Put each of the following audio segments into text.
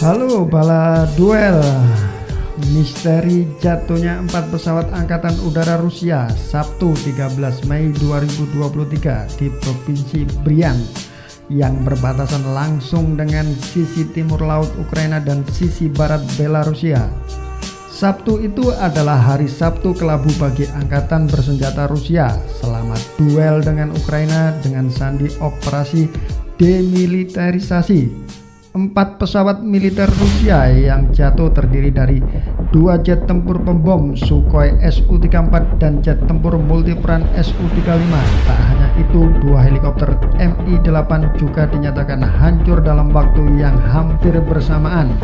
Halo bala duel. Misteri jatuhnya 4 pesawat Angkatan Udara Rusia Sabtu 13 Mei 2023 di Provinsi Bryansk yang berbatasan langsung dengan sisi timur laut Ukraina dan sisi barat Belarusia. Sabtu itu adalah hari Sabtu kelabu bagi angkatan bersenjata Rusia selama duel dengan Ukraina dengan sandi operasi demilitarisasi. 4 pesawat militer Rusia yang jatuh terdiri dari 2 jet tempur pembom Sukhoi Su-34 dan jet tempur multiperan Su-35. Tak hanya itu, 2 helikopter Mi-8 juga dinyatakan hancur dalam waktu yang hampir bersamaan.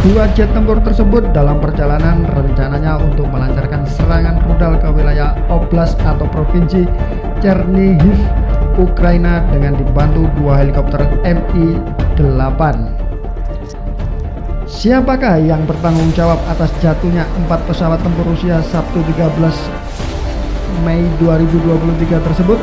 2 jet tempur tersebut dalam perjalanan rencananya untuk melancarkan serangan rudal ke wilayah Oblast atau Provinsi Chernihiv, Ukraina dengan dibantu 2 helikopter Mi-8. Siapakah yang bertanggung jawab atas jatuhnya 4 pesawat tempur Rusia Sabtu 13 Mei 2023 tersebut?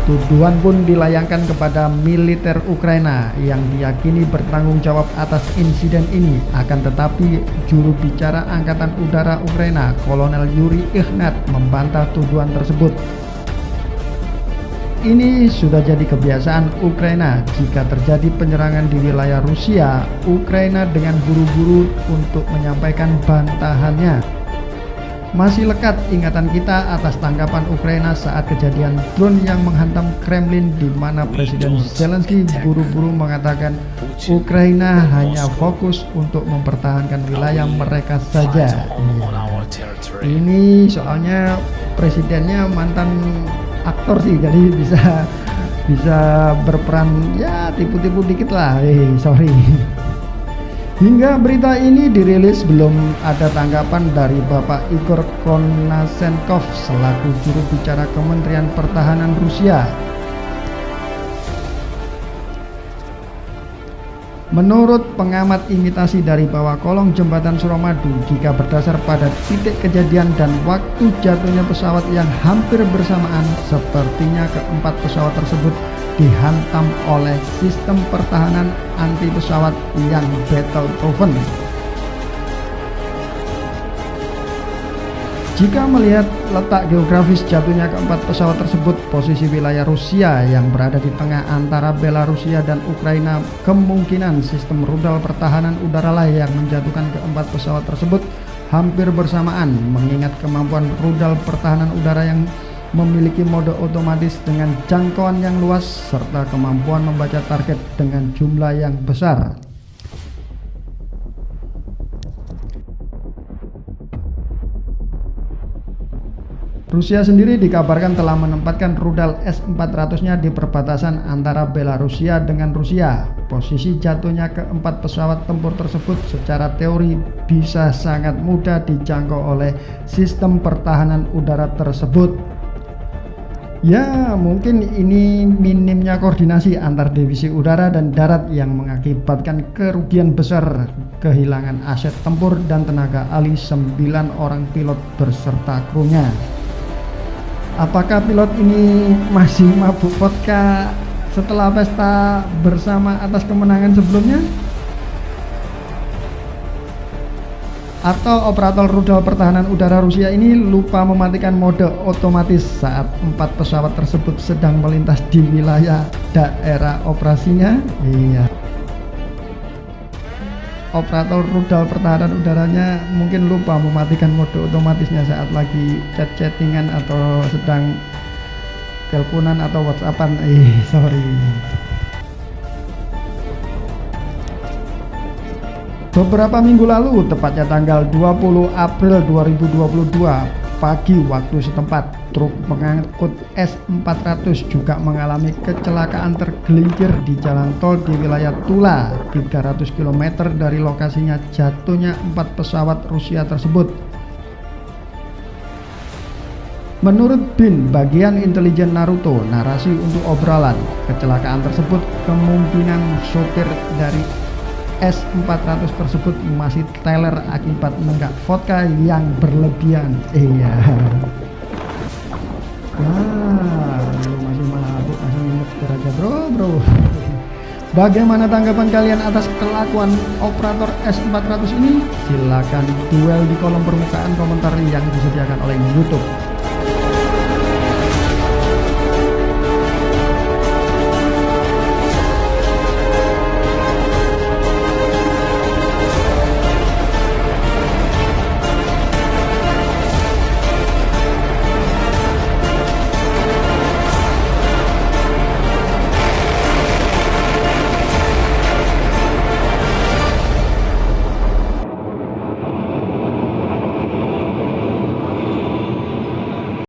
Tuduhan pun dilayangkan kepada militer Ukraina yang diyakini bertanggung jawab atas insiden ini. Akan tetapi, juru bicara Angkatan Udara Ukraina, Kolonel Yuri Ignat, membantah tuduhan tersebut. Ini sudah jadi kebiasaan Ukraina. Jika terjadi penyerangan di wilayah Rusia, Ukraina dengan buru-buru untuk menyampaikan bantahannya. Masih lekat ingatan kita atas tanggapan Ukraina saat kejadian drone yang menghantam Kremlin, di mana Presiden Zelensky buru-buru mengatakan Ukraina hanya fokus untuk mempertahankan wilayah mereka saja. Ini soalnya presidennya mantan aktor sih, jadi bisa berperan ya tipu-tipu dikit lah. Sorry. Hingga berita ini dirilis belum ada tanggapan dari Bapak Igor Konashenkov selaku juru bicara Kementerian Pertahanan Rusia. Menurut pengamat imitasi dari bawah kolong jembatan Suramadu, jika berdasar pada titik kejadian dan waktu jatuhnya pesawat yang hampir bersamaan, sepertinya keempat pesawat tersebut dihantam oleh sistem pertahanan anti pesawat yang battle proven. Jika melihat letak geografis jatuhnya keempat pesawat tersebut, posisi wilayah Rusia yang berada di tengah antara Belarusia dan Ukraina, kemungkinan sistem rudal pertahanan udara lah yang menjatuhkan keempat pesawat tersebut hampir bersamaan, mengingat kemampuan rudal pertahanan udara yang memiliki mode otomatis dengan jangkauan yang luas serta kemampuan membaca target dengan jumlah yang besar. Rusia sendiri dikabarkan telah menempatkan rudal S-400-nya di perbatasan antara Belarusia dengan Rusia. Posisi jatuhnya keempat pesawat tempur tersebut secara teori bisa sangat mudah dijangkau oleh sistem pertahanan udara tersebut. Ya, mungkin ini minimnya koordinasi antar divisi udara dan darat yang mengakibatkan kerugian besar, kehilangan aset tempur dan tenaga ahli 9 orang pilot berserta krunya. Apakah pilot ini masih mabuk vodka setelah pesta bersama atas kemenangan sebelumnya? Atau operator rudal pertahanan udara Rusia ini lupa mematikan mode otomatis saat 4 pesawat tersebut sedang melintas di wilayah daerah operasinya? Iya. Operator rudal pertahanan udaranya mungkin lupa mematikan mode otomatisnya saat lagi chat-chattingan atau sedang teleponan atau WhatsAppan. Sorry. Beberapa minggu lalu, tepatnya tanggal 20 April 2022 pagi waktu setempat, truk pengangkut S-400 juga mengalami kecelakaan tergelincir di jalan tol di wilayah Tula, 300 km dari lokasinya jatuhnya 4 pesawat Rusia tersebut. Menurut BIN, bagian intelijen Naruto, narasi untuk obrolan, kecelakaan tersebut kemungkinan sopir dari S-400 tersebut masih teler akibat menenggak vodka yang berlebihan. Iya. Wah, masih mabuk, masih minum Hampir aja bro. Bagaimana tanggapan kalian atas kelakuan operator S400 ini? Silakan duel di kolom permukaan komentar yang disediakan oleh YouTube.